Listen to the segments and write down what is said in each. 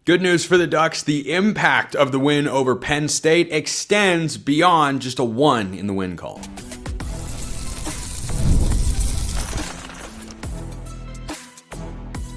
Good news for the Ducks. The impact of the win over Penn State extends beyond just a 1 in the win column.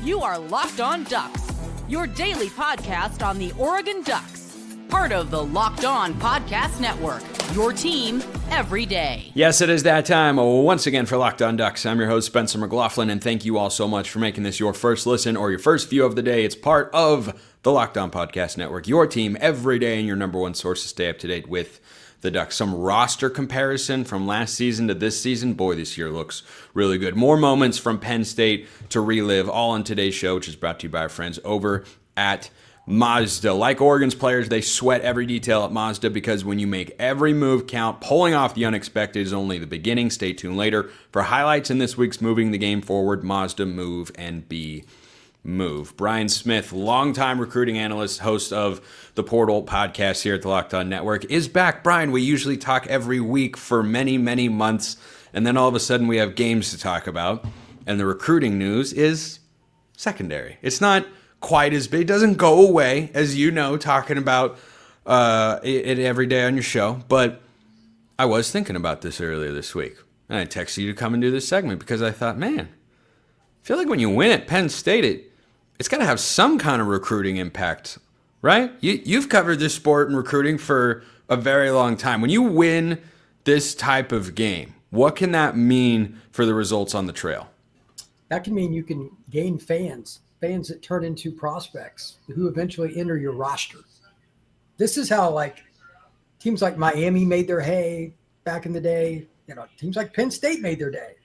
You are Locked On Ducks, your daily podcast on the Oregon Ducks. Part of the Locked On Podcast Network, your team every day. Yes, it is that time once again for Locked On Ducks. I'm your host, Spencer McLaughlin, and thank you all so much for making this your first listen or your first view of the day. It's part of the Locked On Podcast Network, your team every day and your number one source to stay up to date with the Ducks. Some roster comparison from last season to this season. Boy, this year looks really good. More moments from Penn State to relive, all on today's show, which is brought to you by our friends over at Mazda. Like Oregon's players, they sweat every detail at Mazda because when you make every move count, pulling off the unexpected is only the beginning. Stay tuned later for highlights in this week's Moving the Game Forward Mazda Move and Be Move. Brian Smith, longtime recruiting analyst, host of the Portal podcast here at the Locked On Network, is back. Brian, we usually talk every week for many, many months, and then all of a sudden we have games to talk about, and the recruiting news is secondary. It's not quite as big. It doesn't go away, as you know, talking about it every day on your show, but I was thinking about this earlier this week, and I texted you to come and do this segment because I thought, man, I feel like when you win at Penn State, it's got to have some kind of recruiting impact, right? You've covered this sport and recruiting for a very long time. When you win this type of game, what can that mean for the results on the trail? That can mean you can gain fans that turn into prospects who eventually enter your roster. This is how teams like Miami made their hay back in the day. Teams like Penn State made their day.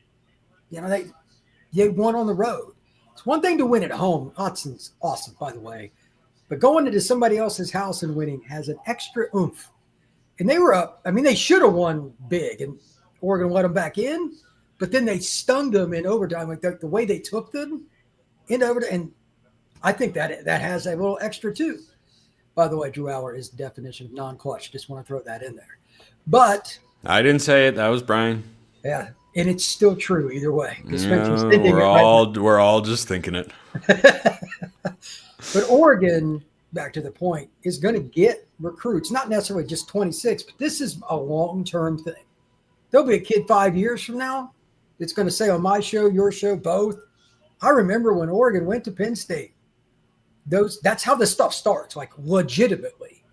They won on the road. It's one thing to win at home. Hudson's awesome, by the way. But going into somebody else's house and winning has an extra oomph. And they were up. I mean, they should have won big, and Oregon let them back in. But then they stung them in overtime. Like the way they took them in overtime. And I think that has a little extra, too. By the way, Drew Aller is the definition of non-clutch. Just want to throw that in there. But I didn't say it. That was Brian. Yeah. And it's still true either way. Yeah, we're all just thinking it. But Oregon, back to the point, is going to get recruits, not necessarily just 26, but this is a long-term thing. There'll be a kid 5 years from now that's going to say on my show, your show, both, I remember when Oregon went to Penn State. That's how this stuff starts, like legitimately.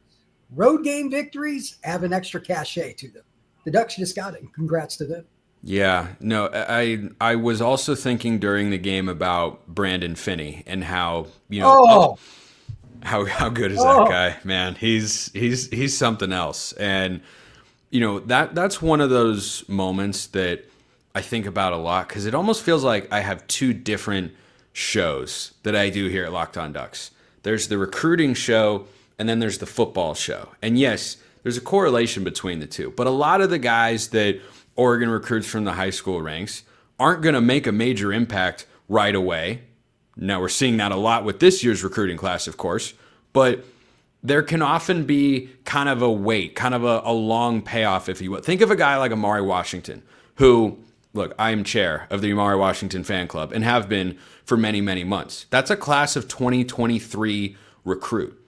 Road game victories have an extra cachet to them. The Ducks just got it. Congrats to them. Yeah, no, I was also thinking during the game about Brandon Finney and how, how good is that guy, man? He's something else. And that's one of those moments that I think about a lot because it almost feels like I have two different shows that I do here at Locked On Ducks. There's the recruiting show and then there's the football show. And yes, there's a correlation between the two, but a lot of the guys that Oregon recruits from the high school ranks aren't going to make a major impact right away. Now, we're seeing that a lot with this year's recruiting class, of course, but there can often be kind of a wait, kind of a long payoff, if you will. Think of a guy like Amari Washington, who, look, I am chair of the Amari Washington fan club and have been for many, many months. That's a class of 2023 recruit.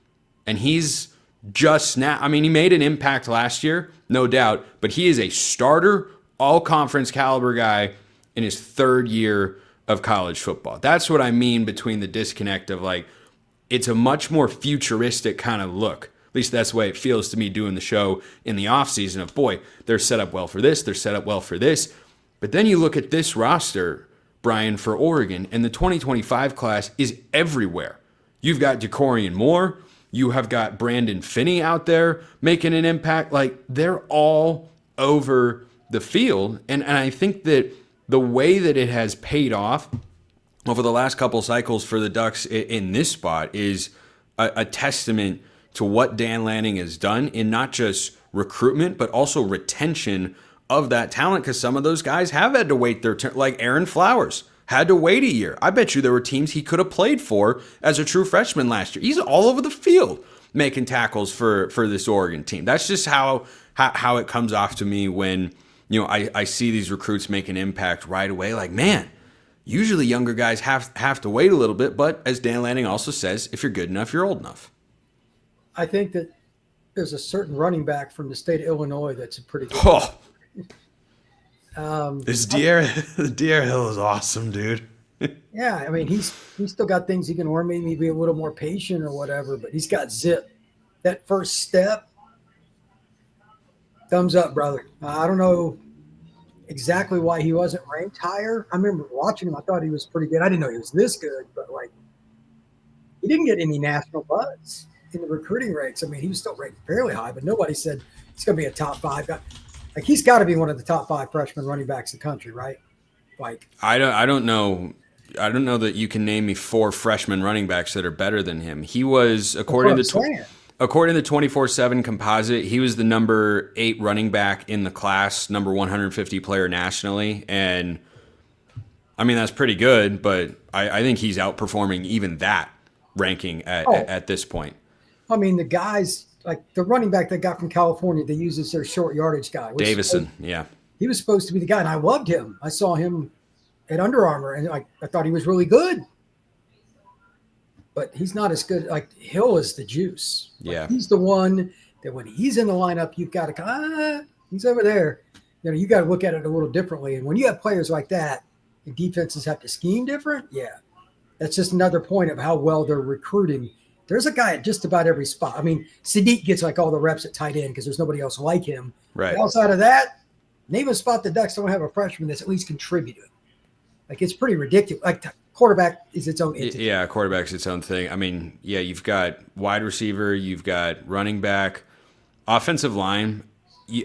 And he's just now, he made an impact last year, no doubt, but he is a starter, all-conference caliber guy in his third year of college football. That's what I mean between the disconnect of it's a much more futuristic kind of look. At least that's the way it feels to me doing the show in the offseason of, boy, they're set up well for this, they're set up well for this. But then you look at this roster, Brian, for Oregon, and the 2025 class is everywhere. You've got DeCorian Moore, you have got Brandon Finney out there making an impact. They're all over the field. And I think that the way that it has paid off over the last couple cycles for the Ducks in this spot is a testament to what Dan Lanning has done in not just recruitment, but also retention of that talent. Because some of those guys have had to wait their turn, like Aaron Flowers had to wait a year. I bet you there were teams he could have played for as a true freshman last year. He's all over the field making tackles for this Oregon team. That's just how it comes off to me when I see these recruits make an impact right away. Man, Usually younger guys have to wait a little bit, but as Dan Lanning also says, if you're good enough, you're old enough. I think that there's a certain running back from the state of Illinois that's a pretty good. This De'Ara Hill is awesome, dude. Yeah, I mean, he's still got things he can learn, maybe be a little more patient or whatever, but he's got zip. That first step, thumbs up, brother. I don't know exactly why he wasn't ranked higher. I remember watching him. I thought he was pretty good. I didn't know he was this good, but, like, he didn't get any national buzz in the recruiting ranks. I mean, he was still ranked fairly high, but nobody said he's going to be a top 5 guy. Like, he's got to be one of the top 5 freshman running backs in the country, right? Like, I don't know. I don't know that you can name me 4 freshman running backs that are better than him. He was, according to 24/7 composite, he was the number 8 running back in the class, number 150 player nationally. And I mean, that's pretty good, but I think he's outperforming even that ranking at this point. I mean, the guys, like the running back they got from California, they use as their short yardage guy. Davison, yeah. He was supposed to be the guy, and I loved him. I saw him at Under Armour, and I thought he was really good. But he's not as good. Like, Hill is the juice. Yeah. Like, he's the one that when he's in the lineup, you've got to he's over there. You know, you got to look at it a little differently. And when you have players like that, the defenses have to scheme different. Yeah. That's just another point of how well they're recruiting. There's a guy at just about every spot. I mean, Sadiq gets like all the reps at tight end because there's nobody else like him. Right. But outside of that, name a spot the Ducks don't have a freshman that's at least contributed. Like, it's pretty ridiculous. Like, quarterback is its own entity. Yeah, quarterback's its own thing. I mean, yeah, you've got wide receiver, you've got running back, offensive line.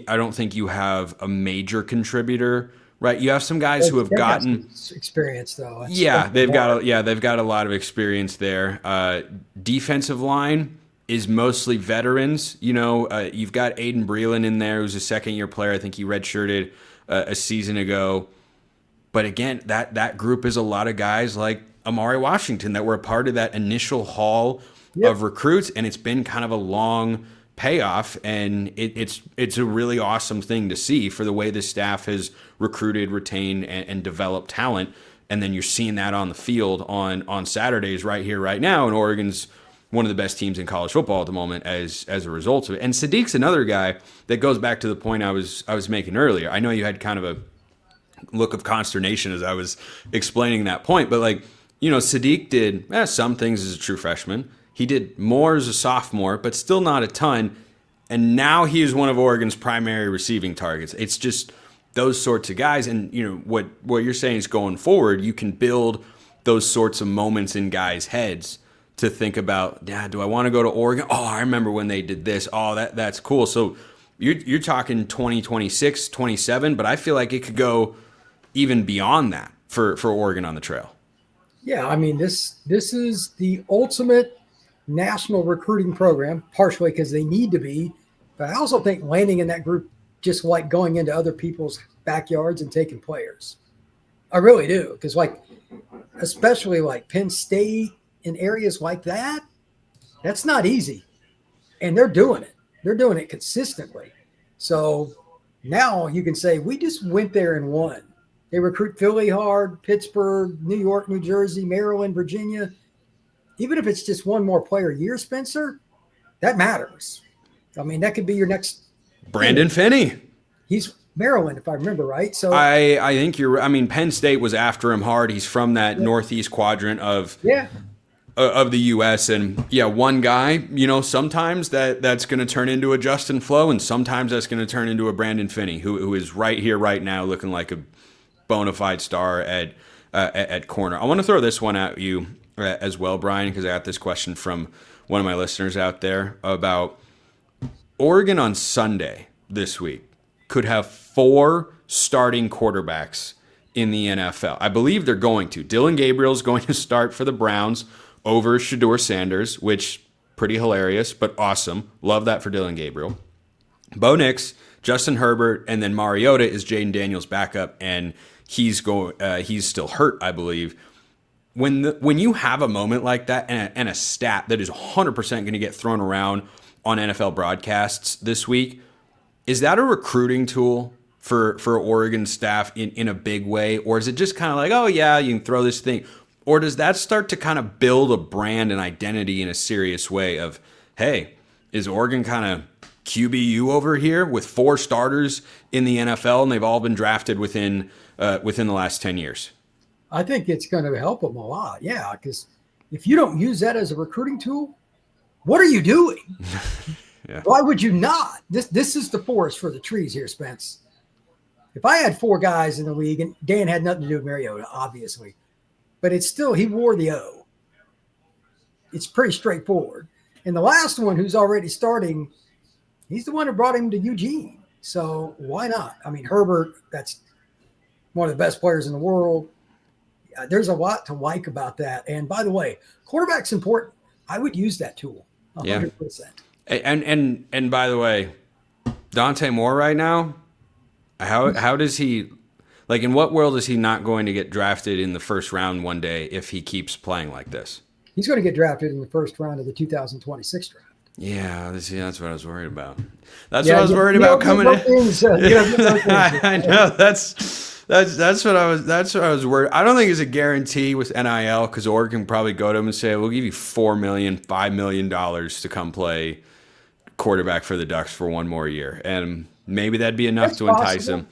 I don't think you have a major contributor, right? You have some guys who have gotten experience, though. They've got a lot of experience there. Defensive line is mostly veterans. You know, you've got Aiden Breland in there, who's a second-year player. I think he redshirted a season ago. But again, that group is a lot of guys like Amari Washington that were a part of that initial haul of recruits, and it's been kind of a long payoff, and it's a really awesome thing to see for the way the staff has recruited, retained, and developed talent. And then you're seeing that on the field on Saturdays right here, right now, and Oregon's one of the best teams in college football at the moment as a result of it. And Sadiq's another guy that goes back to the point I was making earlier. I know you had kind of a look of consternation as I was explaining that point, but like, you know, Sadiq did some things as a true freshman. He did more as a sophomore, but still not a ton. And now he is one of Oregon's primary receiving targets. It's just those sorts of guys. And, you know, what you're saying is going forward, you can build those sorts of moments in guys' heads to think about, do I want to go to Oregon? Oh, I remember when they did this. Oh, that's cool. So you're talking 2026, 27, but I feel like it could go even beyond that for Oregon on the trail. Yeah, I mean, this is the ultimate national recruiting program, partially because they need to be, but I also think landing in that group just like going into other people's backyards and taking players. I really do, because like, especially like Penn State in areas like that, that's not easy, and they're doing it. They're doing it consistently. So now you can say we just went there and won. They recruit Philly hard, Pittsburgh, New York, New Jersey, Maryland, Virginia. Even if it's just one more player a year, Spencer, that matters. I mean, that could be your next Brandon Finney. He's Maryland, if I remember right. So I think you're. I mean, Penn State was after him hard. He's from that northeast quadrant of the U.S. And one guy. You know, sometimes that's going to turn into a Justin Flo, and sometimes that's going to turn into a Brandon Finney, who is right here, right now, looking like a bona fide star at corner. I want to throw this one at you as well, Brian, because I got this question from one of my listeners out there about Oregon on Sunday this week could have 4 starting quarterbacks in the NFL. I believe they're going to. Dylan Gabriel's going to start for the Browns over Shedeur Sanders, which pretty hilarious, but awesome. Love that for Dylan Gabriel. Bo Nix, Justin Herbert, and then Mariota is Jaden Daniels' backup, and he's still hurt, I believe. When you have a moment like that and a stat that is 100% going to get thrown around on NFL broadcasts this week, is that a recruiting tool for Oregon staff in a big way? Or is it just kind of like, oh, yeah, you can throw this thing? Or does that start to kind of build a brand and identity in a serious way of, hey, is Oregon kind of QBU over here with 4 starters in the NFL, and they've all been drafted within the last 10 years? I think it's going to help them a lot. Yeah, because if you don't use that as a recruiting tool, what are you doing? Yeah. Why would you not? This is the forest for the trees here, Spence. If I had 4 guys in the league, and Dan had nothing to do with Mariota, obviously, but it's still, he wore the O. It's pretty straightforward. And the last one who's already starting, he's the one who brought him to Eugene. So why not? I mean, Herbert, that's one of the best players in the world. There's a lot to like about that. And by the way, quarterback's important. I would use that tool 100%. Yeah. And by the way, Dante Moore right now, how does he, like, in what world is he not going to get drafted in the first round one day if he keeps playing like this? He's going to get drafted in the first round of the 2026 draft. Yeah, that's what I was worried about. That's what I was worried about coming in. I know that's what I was worried. I don't think it's a guarantee with NIL because Oregon can probably go to him and say, "We'll give you $4 million, $5 million to come play quarterback for the Ducks for one more year," and maybe that'd be enough to entice him.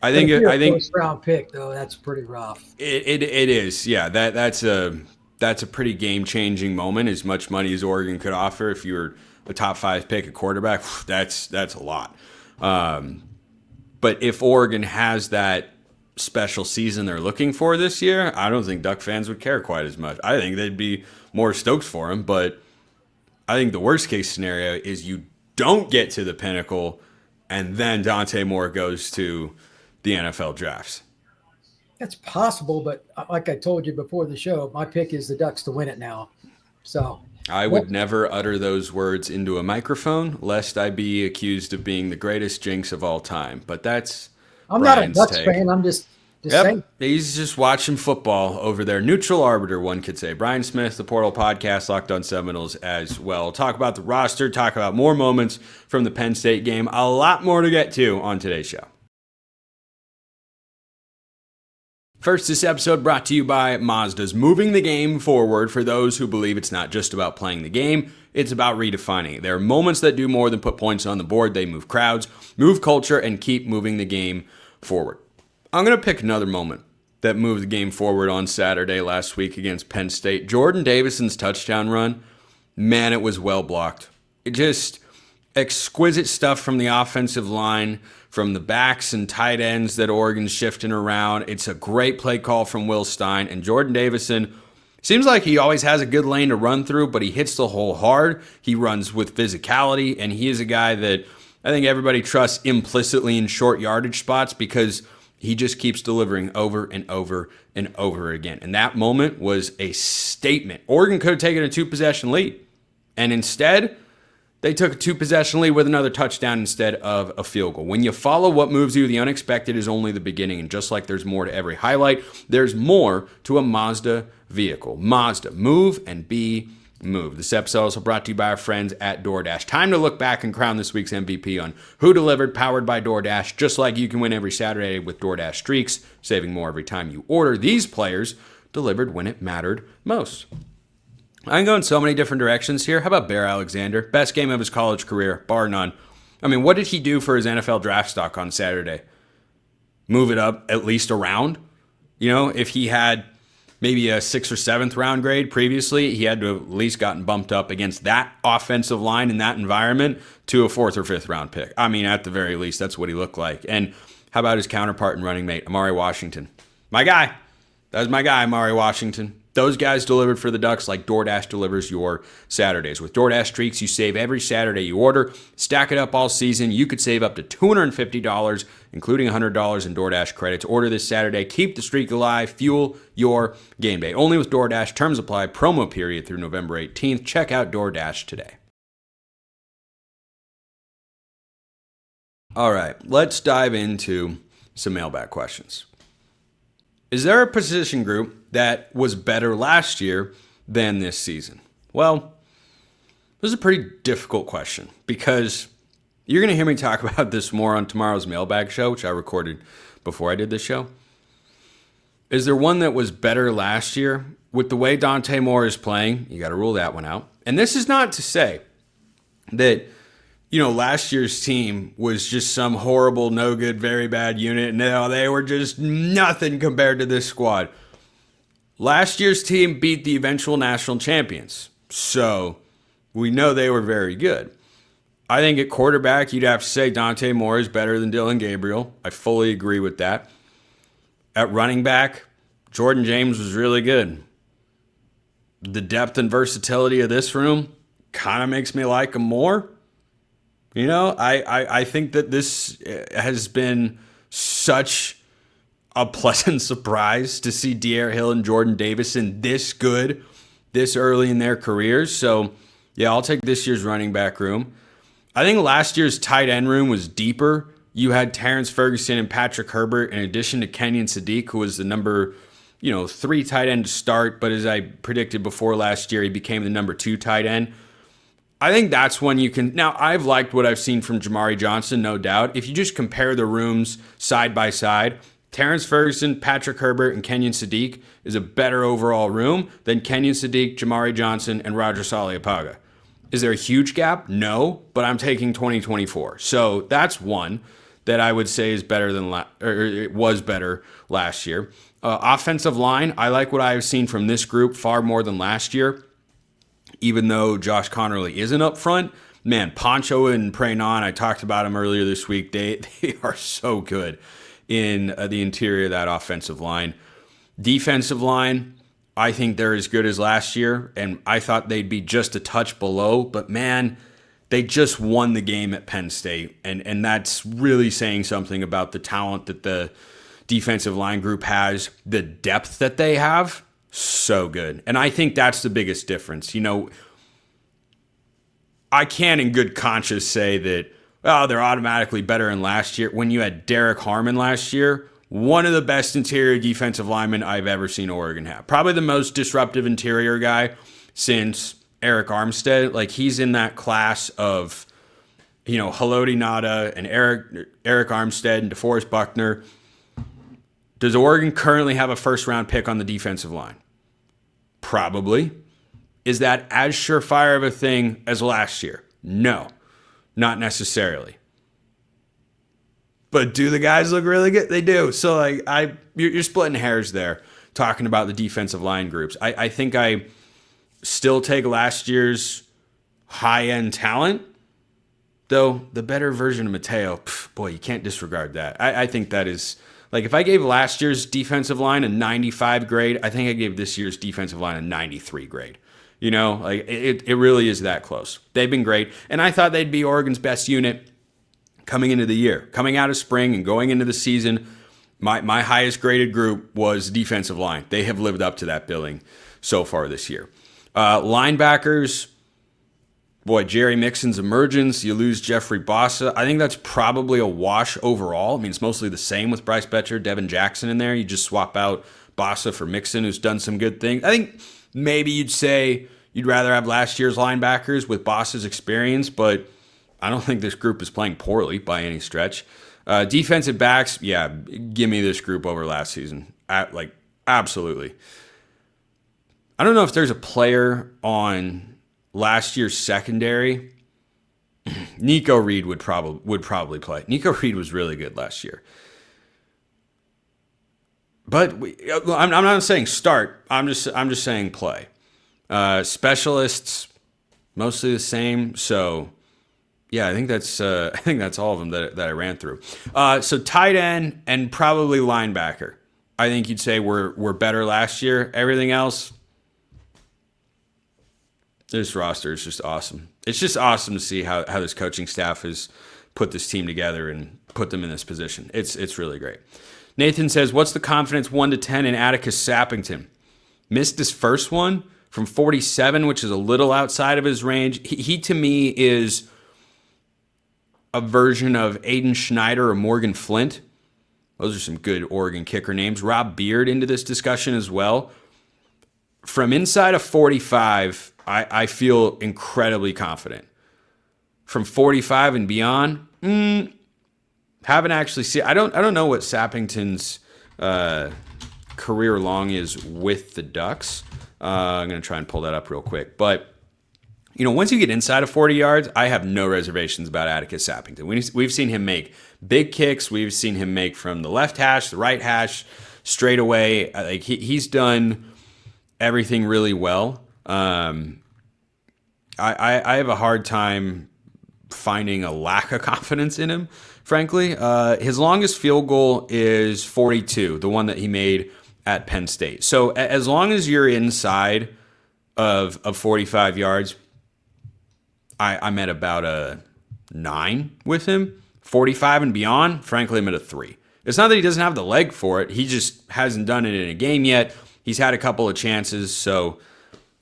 I think first round pick though, that's pretty rough. It is, yeah. That's a pretty game changing moment. As much money as Oregon could offer, if you were a top 5 pick at quarterback, that's a lot. But if Oregon has that special season they're looking for this year, I don't think Duck fans would care quite as much. I think they'd be more stoked for him. But I think the worst case scenario is you don't get to the pinnacle, and then Dante Moore goes to the NFL drafts. That's possible, but like I told you before the show, my pick is the Ducks to win it now. So I would never utter those words into a microphone, lest I be accused of being the greatest jinx of all time. But that's I'm Brian's not a Ducks take. fan. I'm just saying. He's just watching football over there. Neutral arbiter, one could say. Brian Smith, the Portal Podcast, Locked on Seminoles as well. Talk about the roster, talk about more moments from the Penn State game. A lot more to get to on today's show. First, this episode brought to you by Mazda's moving the game forward for those who believe it's not just about playing the game, it's about redefining it. There are moments that do more than put points on the board. They move crowds, move culture, and keep moving the game forward. I'm going to pick another moment that moved the game forward on Saturday last week against Penn State. Jordon Davison's touchdown run, man, it was well blocked. It just exquisite stuff from the offensive line, from the backs and tight ends that Oregon's shifting around. It's a great play call from Will Stein. And Jordon Davison seems like he always has a good lane to run through, but he hits the hole hard. He runs with physicality, and he is a guy that I think everybody trusts implicitly in short yardage spots because he just keeps delivering over and over and over again. And that moment was a statement. Oregon could have taken a 2-possession lead, and instead they took a 2-possession lead with another touchdown instead of a field goal. When you follow what moves you, the unexpected is only the beginning. And just like there's more to every highlight, there's more to a Mazda vehicle. Mazda, move and be moved. This episode also brought to you by our friends at DoorDash. Time to look back and crown this week's MVP on Who Delivered, powered by DoorDash. Just like you can win every Saturday with DoorDash Streaks, saving more every time you order. These players delivered when it mattered most. I can go in so many different directions here. How about Bear Alexander? Best game of his college career, bar none. I mean, what did he do for his NFL draft stock on Saturday? Move it up at least a round? You know, if he had maybe a 6th or 7th round grade previously, he had to have at least gotten bumped up against that offensive line in that environment to a 4th or 5th round pick. I mean, at the very least, that's what he looked like. And how about his counterpart and running mate, Amari Washington? My guy. That was my guy, Amari Washington. Those guys delivered for the Ducks like DoorDash delivers your Saturdays. With DoorDash Streaks, you save every Saturday you order. Stack it up all season. You could save up to $250, including $100 in DoorDash credits. Order this Saturday. Keep the streak alive. Fuel your game day. Only with DoorDash. Terms apply. Promo period through November 18th. Check out DoorDash today. All right, let's dive into some mailbag questions. Is there a position group that was better last year than this season? Well, this is a pretty difficult question because You're going to hear me talk about this more on tomorrow's mailbag show, which I recorded before I did this show. Is there one that was better last year? With the way Dante Moore is playing, you got to rule that one out. And this is not to say that, last year's team was just some horrible, no good, very bad unit. No, they were just nothing compared to this squad. Last year's team beat the eventual national champions. So we know they were very good. I think at quarterback, you'd have to say Dante Moore is better than Dylan Gabriel. I fully agree with that. At running back, Jordan James was really good. The depth and versatility of this room kind of makes me like him more. I think that this has been such a pleasant surprise to see De'Aaron Hill and Jordon Davison this good this early in their careers. So, yeah, I'll take this year's running back room. I think last year's tight end room was deeper. You had Terrence Ferguson and Patrick Herbert in addition to Kenyon Sadiq, who was the number 3 tight end to start, but as I predicted before last year, he became the number 2 tight end. I think that's when you can... Now, I've liked what I've seen from Jamari Johnson, no doubt. If you just compare the rooms side by side, Terrence Ferguson, Patrick Herbert, and Kenyon Sadiq is a better overall room than Kenyon Sadiq, Jamari Johnson, and Roger Saliapaga. Is there a huge gap? No, but I'm taking 2024. So that's one that I would say is better than it was better last year. Offensive line, I like what I've seen from this group far more than last year. Even though Josh Connerly isn't up front, man, Poncho and Preynon, I talked about them earlier this week. They are so good in the interior of that offensive line. Defensive line, I think they're as good as last year, and I thought they'd be just a touch below, but man, they just won the game at Penn State, and that's really saying something about the talent that the defensive line group has, the depth that they have, so good. And I think that's the biggest difference. I can't in good conscience say that, they're automatically better than last year. When you had Derek Harmon last year, one of the best interior defensive linemen I've ever seen Oregon have. Probably the most disruptive interior guy since Eric Armstead. Like, he's in that class of, Haloti Ngata and Eric Armstead and DeForest Buckner. Does Oregon currently have a first-round pick on the defensive line? Probably. Is that as surefire of a thing as last year? No, not necessarily. But do the guys look really good? They do. So, you're splitting hairs there, talking about the defensive line groups. I think I still take last year's high-end talent, though the better version of Mateo, boy, you can't disregard that. I think that is... if I gave last year's defensive line a 95 grade, I think I gave this year's defensive line a 93 grade. It really is that close. They've been great. And I thought they'd be Oregon's best unit coming into the year. Coming out of spring and going into the season, my highest graded group was defensive line. They have lived up to that billing so far this year. Linebackers, boy, Jerry Mixon's emergence. You lose Jeffrey Bossa. I think that's probably a wash overall. I mean, it's mostly the same with Bryce Betcher, Devin Jackson in there. You just swap out Bossa for Mixon, who's done some good things. I think maybe you'd say you'd rather have last year's linebackers with Bossa's experience, but I don't think this group is playing poorly by any stretch. Defensive backs, yeah, give me this group over last season. Absolutely. I don't know if there's a player on last year's secondary. Nico Reed would probably play. Nico Reed was really good last year. But I'm not saying start. I'm just saying play. Specialists, mostly the same. So yeah, I think that's all of them that I ran through. So tight end and probably linebacker. I think you'd say we're better last year. Everything else, this roster is just awesome. It's just awesome to see how this coaching staff has put this team together and put them in this position. It's really great. Nathan says, what's the confidence 1 to 10 in Atticus Sappington? Missed his first one from 47, which is a little outside of his range. He to me is a version of Aiden Schneider or Morgan Flint. Those are some good Oregon kicker names. Rob Beard into this discussion as well. From inside of 45, I feel incredibly confident. from 45 and beyond, haven't actually seen. I don't know what Sappington's career long is with the Ducks. I'm going to try and pull that up real quick. But, once you get inside of 40 yards, I have no reservations about Atticus Sappington. We've seen him make big kicks. We've seen him make from the left hash, the right hash, straight away. Like he's done everything really well. I have a hard time finding a lack of confidence in him, frankly. His longest field goal is 42, the one that he made at Penn State. So as long as you're inside of 45 yards, I'm at about a 9 with him. 45 and beyond, frankly, I'm at a 3. It's not that he doesn't have the leg for it. He just hasn't done it in a game yet. He's had a couple of chances. So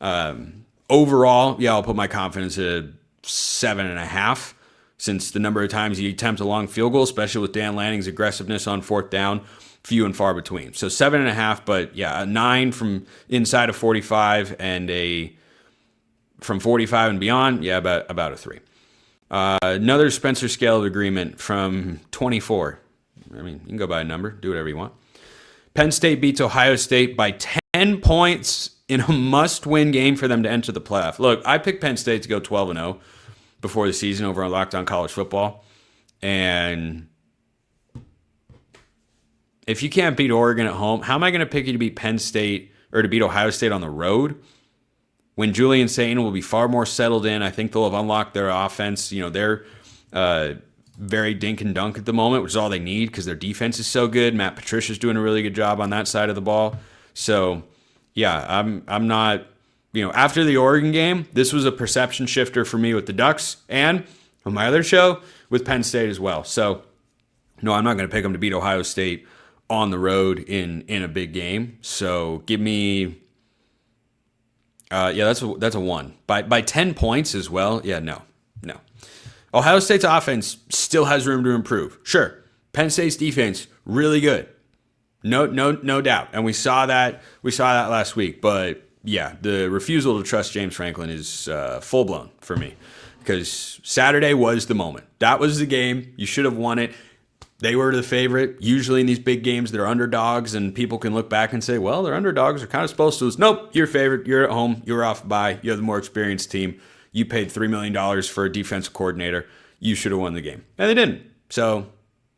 overall, I'll put my confidence at 7.5, since the number of times he attempts a long field goal, especially with Dan Lanning's aggressiveness on fourth down, few and far between. So 7.5, but a 9 from inside of 45 and from 45 and beyond, about a 3. Another Spencer scale agreement from 24. I mean, you can go by a number, do whatever you want. Penn State beats Ohio State by 10 points in a must-win game for them to enter the playoff. Look, I picked Penn State to go 12-0 before the season over on Locked On College Football. And if you can't beat Oregon at home, how am I going to pick you to beat Penn State or to beat Ohio State on the road? When Julian Sayin will be far more settled in, I think they'll have unlocked their offense. They're very dink and dunk at the moment, which is all they need because their defense is so good. Matt Patricia's doing a really good job on that side of the ball. So, I'm not, after the Oregon game, this was a perception shifter for me with the Ducks and on my other show with Penn State as well. So, no, I'm not going to pick them to beat Ohio State on the road in a big game. So, give me... that's a 1. By 10 points as well. No. Ohio State's offense still has room to improve. Sure. Penn State's defense, really good. No doubt. And we saw that last week. But the refusal to trust James Franklin is full blown for me. Because Saturday was the moment. That was the game. You should have won it. They were the favorite. Usually in these big games, they're underdogs, and people can look back and say, well, they're underdogs. They're kind of supposed to lose. Nope, you're favorite. You're at home. You're off by. You're the more experienced team. You paid $3 million for a defensive coordinator. You should have won the game. And they didn't. So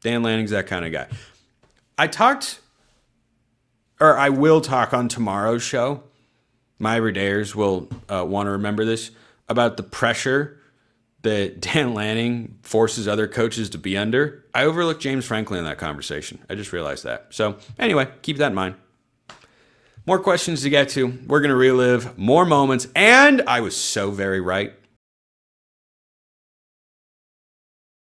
Dan Lanning's that kind of guy. I will talk on tomorrow's show. My everydayers will want to remember this, about the pressure that Dan Lanning forces other coaches to be under. I overlooked James Franklin in that conversation. I just realized that. So anyway, keep that in mind. More questions to get to. We're going to relive more moments. And I was so very right.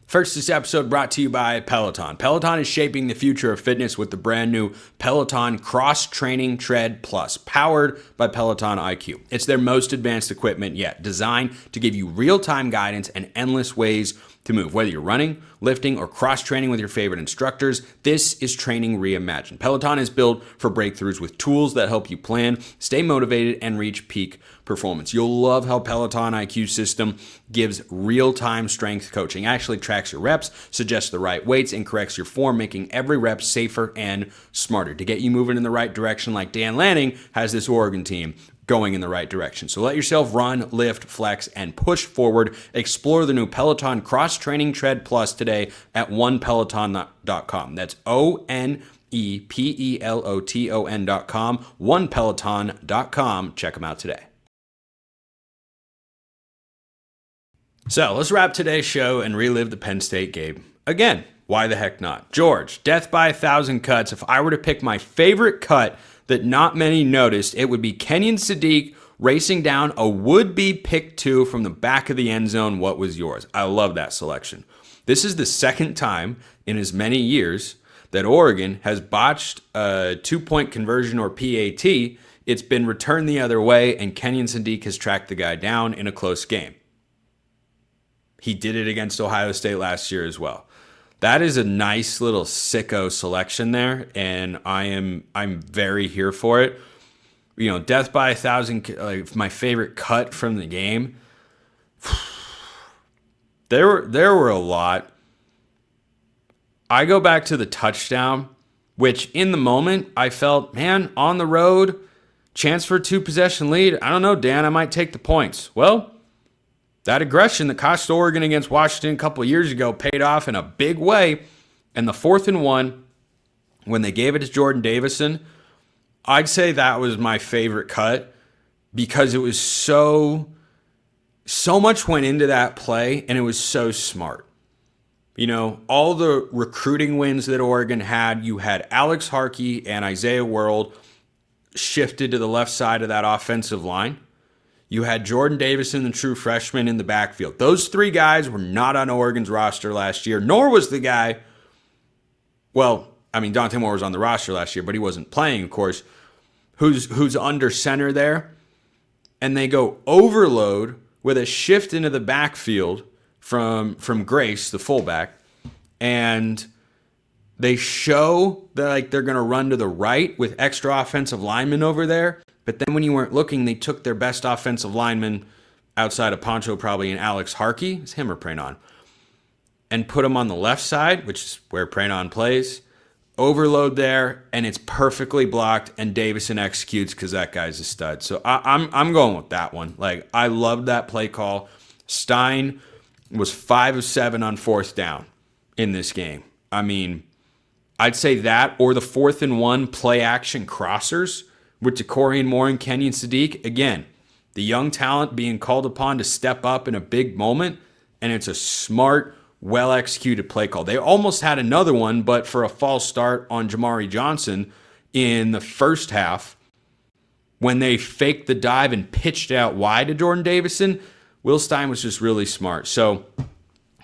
First, this episode brought to you by Peloton. Peloton is shaping the future of fitness with the brand new Peloton Cross Training Tread Plus, powered by Peloton IQ. It's their most advanced equipment yet, designed to give you real-time guidance and endless ways to move. Whether you're running, lifting, or cross-training with your favorite instructors, this is training reimagined. Peloton is built for breakthroughs with tools that help you plan, stay motivated, and reach peak performance. You'll love how Peloton IQ system gives real-time strength coaching, actually tracks your reps, suggests the right weights, and corrects your form, making every rep safer and smarter to get you moving in the right direction, like Dan Lanning has this Oregon team going in the right direction. So let yourself run, lift, flex, and push forward. Explore the new Peloton Cross Training Tread Plus today at onepeloton.com. That's ONEPELOTON.com, onepeloton.com. Check them out today. So let's wrap today's show and relive the Penn State game. Again, why the heck not? George, death by 1,000 cuts. If I were to pick my favorite cut that not many noticed, it would be Kenyon Sadiq racing down a would-be pick 2 from the back of the end zone. What was yours? I love that selection. This is the second time in as many years that Oregon has botched a 2-point conversion or PAT. It's been returned the other way, and Kenyon Sadiq has tracked the guy down in a close game. He did it against Ohio State last year as well. That is a nice little sicko selection there, and I'm very here for it. Death by 1,000, like my favorite cut from the game. There were a lot. I go back to the touchdown, which in the moment I felt, man, on the road, chance for a 2-possession lead. I don't know, Dan, I might take the points. Well, that aggression that cost Oregon against Washington a couple of years ago paid off in a big way. And the 4th and 1, when they gave it to Jordon Davison, I'd say that was my favorite cut because it was so much went into that play and it was so smart. You know, all the recruiting wins that Oregon had, you had Alex Harkey and Isaiah World shifted to the left side of that offensive line. You had Jordon Davison, the true freshman, in the backfield. Those 3 guys were not on Oregon's roster last year, nor was the guy, well, I mean, Dante Moore was on the roster last year, but he wasn't playing, of course, who's under center there. And they go overload with a shift into the backfield from Grace, the fullback, and they show that like they're going to run to the right with extra offensive linemen over there. But then when you weren't looking, they took their best offensive lineman outside of Poncho probably and Alex Harkey, it's him or Pranon, and put him on the left side, which is where Pranon plays. Overload there, and it's perfectly blocked, and Davison executes because that guy's a stud. So I'm going with that one. Like, I loved that play call. Stein was 5 of 7 on 4th down in this game. I mean, I'd say that or the 4th and 1 play action crossers with Decorian Moore and Kenyon Sadiq. Again, the young talent being called upon to step up in a big moment, and it's a smart, well-executed play call. They almost had another one, but for a false start on Jamari Johnson in the first half, when they faked the dive and pitched out wide to Jordon Davison, Will Stein was just really smart. So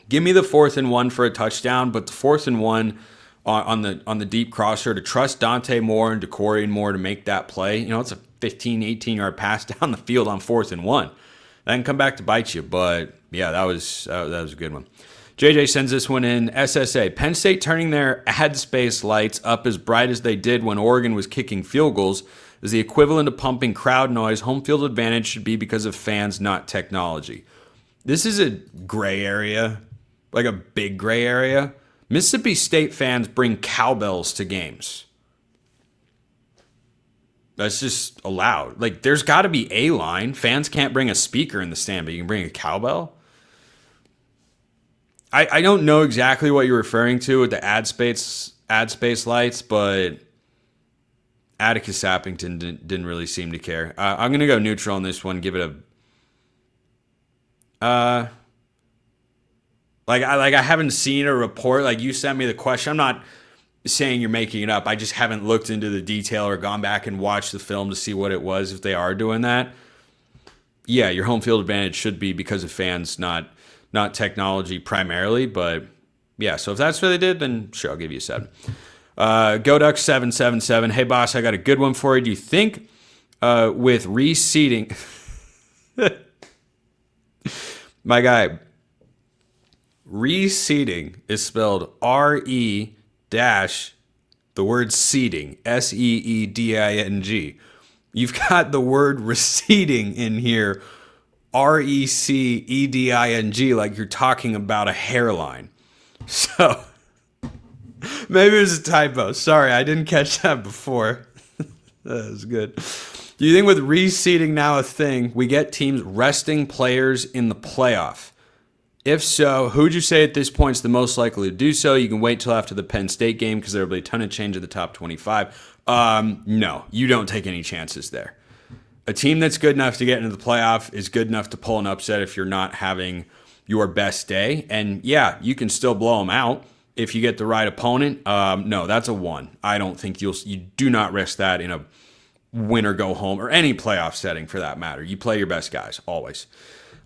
give me the 4th and 1 for a touchdown, but the 4th and 1 on the deep crosser to trust Dante Moore and Decorian Moore to make that play. You know, it's a 15, 18-yard pass down the field on 4th and 1. That can come back to bite you, but yeah, that was a good one. JJ sends this one in. SSA, Penn State turning their ad space lights up as bright as they did when Oregon was kicking field goals is the equivalent of pumping crowd noise. Home field advantage should be because of fans, not technology. This is a gray area, like a big gray area. Mississippi State fans bring cowbells to games. That's just allowed. Like, there's got to be a line. Fans can't bring a speaker in the stand, but you can bring a cowbell? I don't know exactly what you're referring to with the ad space lights, but Atticus Sappington didn't really seem to care. I'm going to go neutral on this one. Give it a... I haven't seen a report. Like, you sent me the question. I'm not saying you're making it up. I just haven't looked into the detail or gone back and watched the film to see what it was if they are doing that. Yeah, your home field advantage should be because of fans, not technology primarily, but yeah, so if that's what they did, then sure, I'll give you a 7. GoDuck777, hey boss, I got a good one for you. Do you think with reseeding, my guy, reseeding is spelled R-E dash the word seeding, S-E-E-D-I-N-G. You've got the word receding in here, R-E-C-E-D-I-N-G, like you're talking about a hairline. So maybe it was a typo. Sorry, I didn't catch that before. That was good. Do you think with reseeding now a thing, we get teams resting players in the playoff? If so, who would you say at this point is the most likely to do so? You can wait till after the Penn State game because there will be a ton of change at the top 25. No, you don't take any chances there. A team that's good enough to get into the playoff is good enough to pull an upset if you're not having your best day. And yeah, you can still blow them out if you get the right opponent. No, that's a 1. I don't think you do not risk that in a win or go home or any playoff setting for that matter. You play your best guys always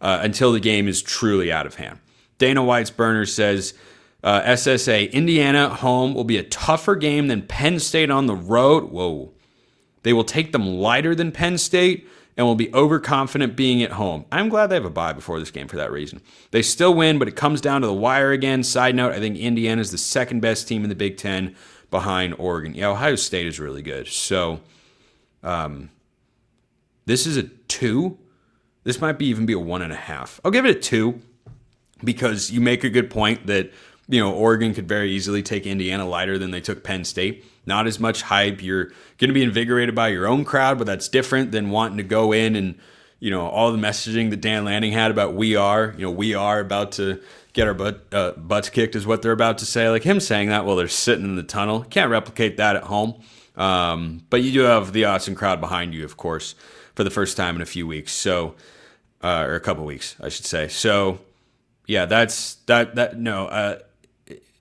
until the game is truly out of hand. Dana White's burner says, SSA, Indiana home will be a tougher game than Penn State on the road. Whoa. They will take them lighter than Penn State and will be overconfident being at home. I'm glad they have a bye before this game for that reason. They still win, but it comes down to the wire again. Side note, I think Indiana is the second best team in the Big Ten behind Oregon. Yeah, Ohio State is really good. So this is a 2. This might even be a 1.5. I'll give it a 2. because you make a good point that, Oregon could very easily take Indiana lighter than they took Penn State. Not as much hype. You're going to be invigorated by your own crowd, but that's different than wanting to go in and, all the messaging that Dan Lanning had about we are about to get our butts kicked is what they're about to say. Like him saying that while they're sitting in the tunnel. Can't replicate that at home. But you do have the awesome crowd behind you, of course, for the first time in a few weeks. So, or a couple weeks, I should say. So, yeah,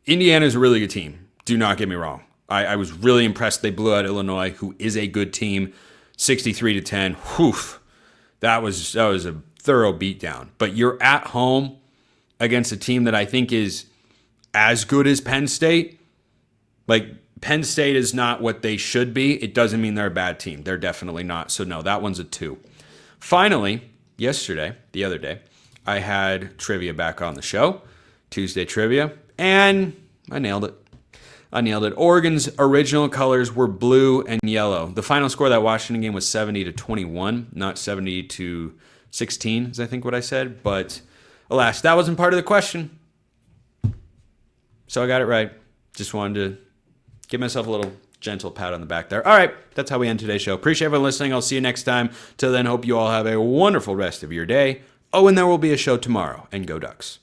Indiana's a really good team. Do not get me wrong. I was really impressed they blew out Illinois, who is a good team, 63-10. Whew. That was a thorough beatdown. But you're at home against a team that I think is as good as Penn State. Like, Penn State is not what they should be. It doesn't mean they're a bad team. They're definitely not. So, no, that one's a 2. Finally, the other day, I had trivia back on the show, Tuesday trivia, and I nailed it. Oregon's original colors were blue and yellow. The final score of that Washington game was 70-21, not 70-16, is I think what I said. But alas, that wasn't part of the question. So I got it right. Just wanted to give myself a little gentle pat on the back there. All right, that's how we end today's show. Appreciate everyone listening. I'll see you next time. Till then, hope you all have a wonderful rest of your day. Oh, and there will be a show tomorrow. And go Ducks.